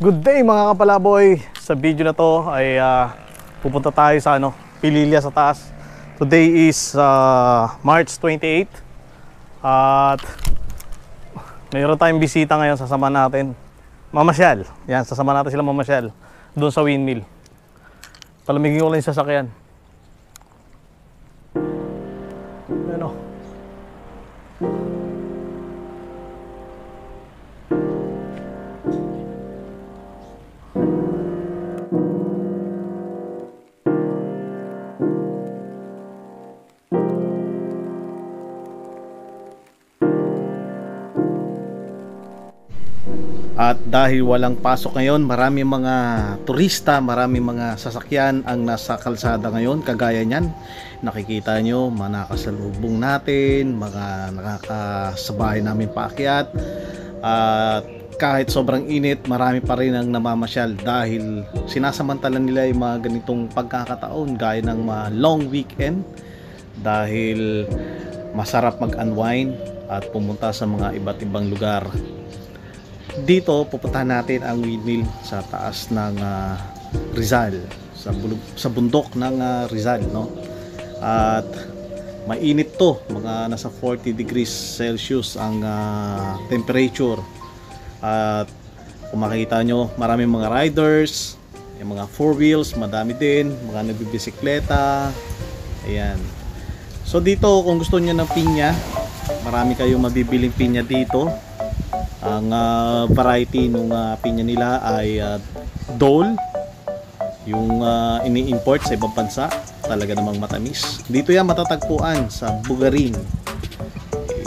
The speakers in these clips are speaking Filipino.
Good day mga kapalaboy. Sa video na to ay pupunta tayo sa Pililya sa taas. Today is March 28 at mayroon tayong bisita ngayon. Sasama natin mamasyal. Yan, sasama natin sila mamasyal doon sa windmill. Palamigin ko lang yung sasakyan. Ano? At dahil walang pasok ngayon, marami mga turista, marami mga sasakyan ang nasa kalsada ngayon. Kagaya niyan, nakikita nyo, mga nakasalubong natin, mga nakakasabay namin paakyat. At kahit sobrang init, marami pa rin ang namamasyal dahil sinasamantalan nila yung mga ganitong pagkakataon gaya ng mga long weekend dahil masarap mag-unwind at pumunta sa mga iba't ibang lugar. Dito pupuntahan natin ang windmill sa taas ng Rizal, sa bundok ng Rizal, no? At mainit to, mga nasa 40 degrees Celsius ang temperature. At kung makikita nyo, maraming mga riders, yung mga 4 wheels, madami din, mga nagbibisikleta. Ayan. So dito, kung gusto nyo ng pinya, marami kayong mabibiling pinya dito. Ang variety ng pinya nila ay Dole, yung ini-import sa ibang bansa, talaga namang matamis. Dito yan matatagpuan sa Bugarin.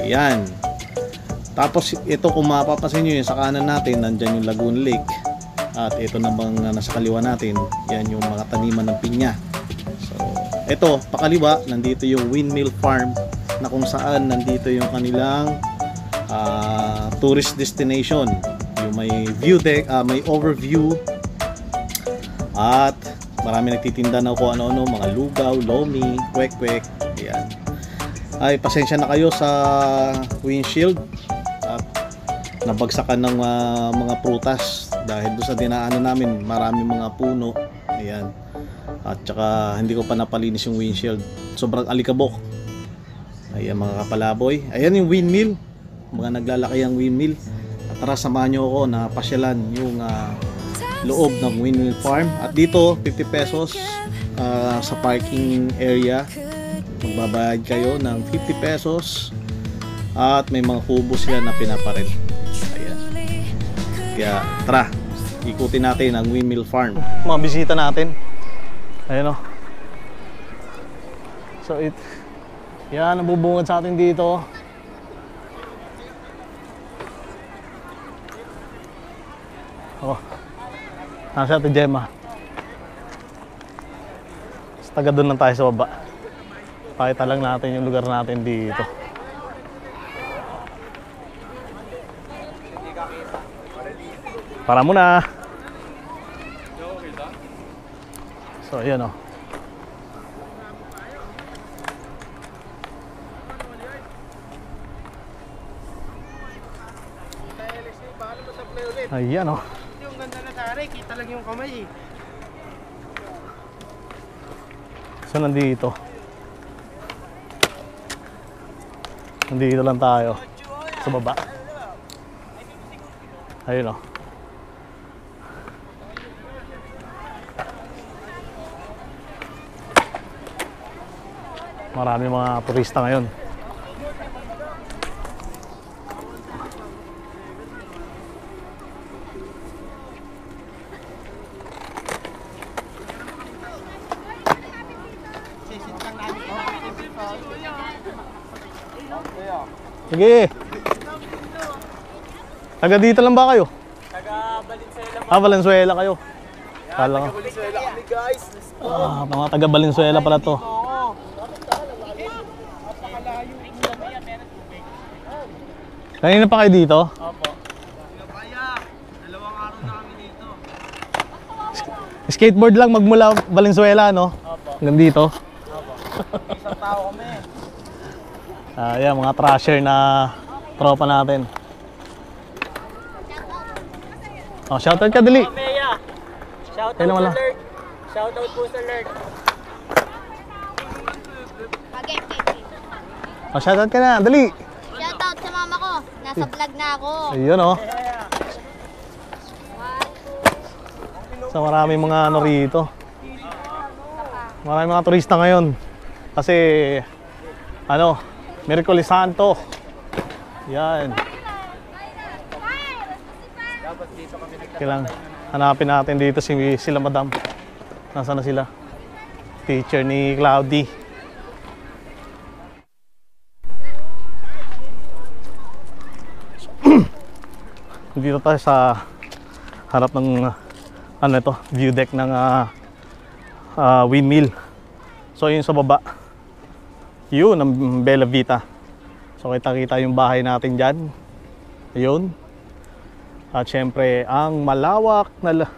Yan. Tapos ito, kung mapapansin nyo yung sa kanan natin, nandyan yung Lagoon Lake. At ito namang nasa kaliwa natin, yan yung mga taniman ng pinya. So ito, pakaliwa, nandito yung Windmill Farm, na kung saan nandito yung kanilang tourist destination, yung may view deck, may overview, at marami nagtitinda na kung ano-ano, mga lugaw, lomi, kwek-kwek. Ayan. Ay, pasensya na kayo sa windshield at nabagsakan ng mga prutas dahil doon sa dinaanan namin, maraming mga puno. Ayan. At saka hindi ko pa napalinis yung windshield, sobrang alikabok. Ayan mga kapalaboy, ayan yung windmill, mga naglalaki ang windmill. At tara, samahan nyo ako na pasyalan yung loob ng windmill farm. At dito 50 pesos sa parking area, magbabayad kayo ng 50 pesos at may mga kubo sila na pinaparent. Ayan. Kaya tara, ikutin natin ang windmill farm. Mga bisita natin, ayun o. So yan, nabubungad sa atin dito. Oh, nasa Ate Gemma. Taga doon lang tayo sa baba. Pakita lang natin yung lugar natin dito. Para muna. So ayan o. Ayan o. Yung ganda na tari, kita lang yung kamay eh. So nandito lang tayo sa baba. Ayun o. Marami mga turista ngayon. Sige. Taga dito lang ba kayo? Taga Valenzuela. Valenzuela kayo. Kala ko. Valenzuela kami guys. Mga taga Valenzuela pala to. Kanina pa kayo dito? Opo. Dalawang araw na kami dito. Skateboard lang magmula Valenzuela, no? Opo. Hanggang dito. Opo. Isang tao kami. Ayan, mga trasher na tropa natin. Oh, shoutout ka, dali. Mea. Shoutout Ayun, wala. sa Lord. Shoutout po sa Lord. Oh, shoutout ka na, dali. Shoutout sa mama ko. Nasa vlog na ako. Ayun, oh. So, maraming mga ano rito. Maraming mga turista ngayon. Kasi, ano, Miyerkules Santo. Yan. Kailang hanapin natin dito sila madam. Nasaan na sila? Teacher ni Cloudy. Dito tayo sa harap ng ano ito, view deck ng windmill. So yun sa baba, yun ang Bella Vita. So kita-kita yung bahay natin dyan. Ayun. At syempre ang malawak na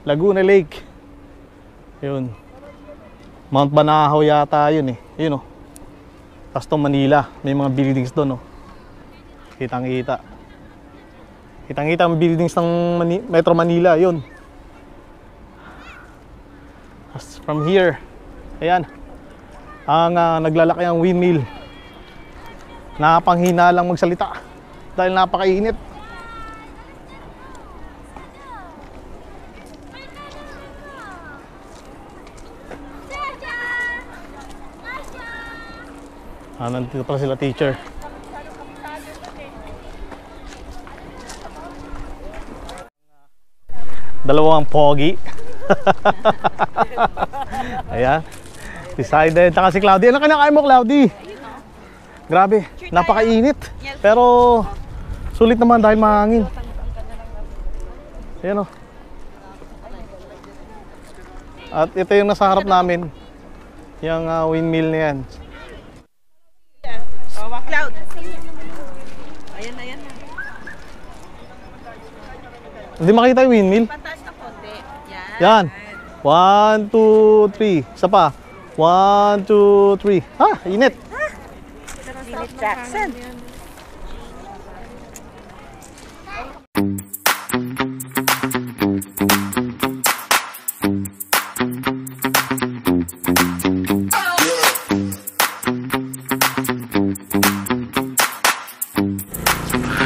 Laguna Lake. Yun. Mount Banahaw yata yun eh. Yun oh. Tapos Manila, may mga buildings doon oh. Kitang-kita. Kitang-kita ang buildings ng Metro Manila, yun. As from here, ayan, ang naglalaki ang windmill. Napanghina lang magsalita dahil napakainit. Nandito pala sila teacher. Dalawang pogi. Ayan. Decided. Taka si Cloudy. Ano kinakain mo, Cloudy? Grabe. Napakainit. Pero sulit naman dahil mahangin. Ayan o. At ito yung nasa harap namin. Yung windmill na yan. Cloud. Ayan na yan. Hindi makita yung windmill. Pataas na konti. Yan. Yan. 1, 2, 3. Isa pa. 1, 2, 3. Ah, init. Philip Jackson.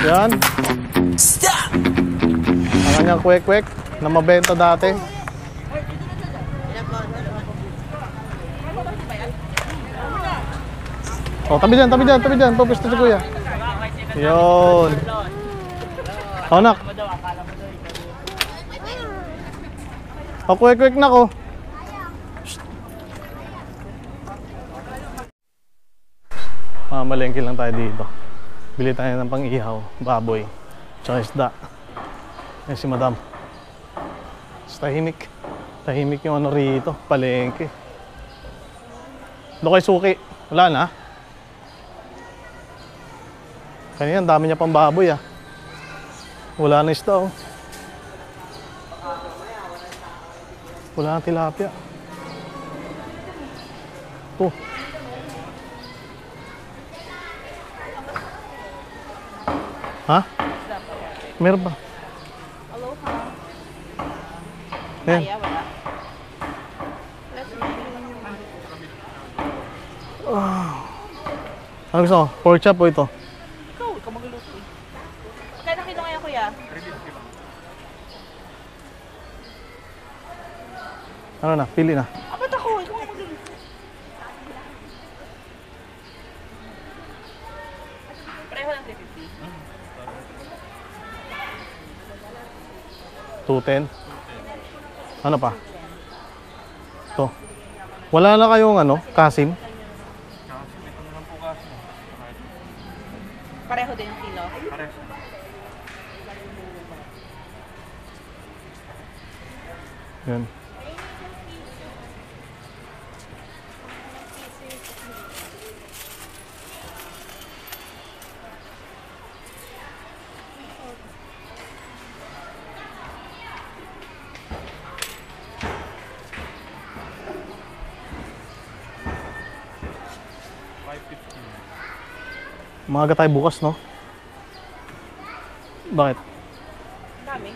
Yan. Ang kanyang kwek-kwek na mabenta dati. Oh, tabi dyan, tabi dyan, tabi dyan. Papisto si kuya. Yun. Oh, nak. Oh, kwek-kwek na ko. Malengke lang tayo dito. Bili tayo ng pang-ihaw, baboy, tsaka isda. Ayan si madam. Tahimik. Tahimik yung ano rito, palengke. Doon kay suki. Wala na. Kanina, ang dami niya pang baboy ah. Wala na isda oh. Wala na tilapia. Oh. Ha? Meron ba? Aloha. Ayan. Kaya wala. Ano gusto mo? Pork chop o ito? Ikaw magluluto eh. Kaya kilo ngayon kuya? Ano na? Pili na. Ba't ako? Ikaw ang magluluto. Pareho lang 350. 210. Ano pa? Ito. Wala na kayong ano? Kasim? Pareho din kilo. Yan. Maaga tayo bukas, no? Bakit? Dami.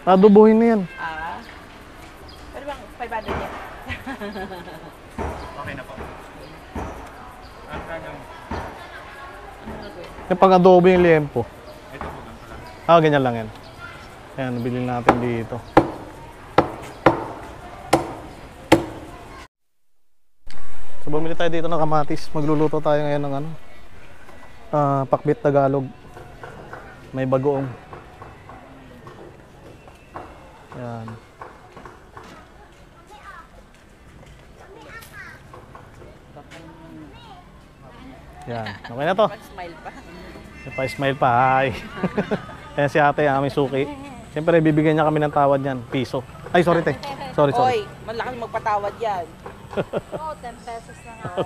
Adobohin na yan. Pwede bang 500 yan? Okay na po. Ang kanyang, Yung pang-adobo yung liempo. ito po ganito lang. Ganyan lang yan. Ayan, nabili natin dito. So, bumili tayo dito ng kamatis. Magluluto tayo ngayon ng ano, pakbit Tagalog. May bagoong. Ayan. Yan. Okay na to. Smile pa. Pa-smile pa. Hi. Ayan si ate, aming suki. Siyempre, bibigyan niya kami ng tawad niyan. Piso. Ay, sorry te. Sorry. Oy, malaki magpatawad yan. Oo, 10 pesos lang ako.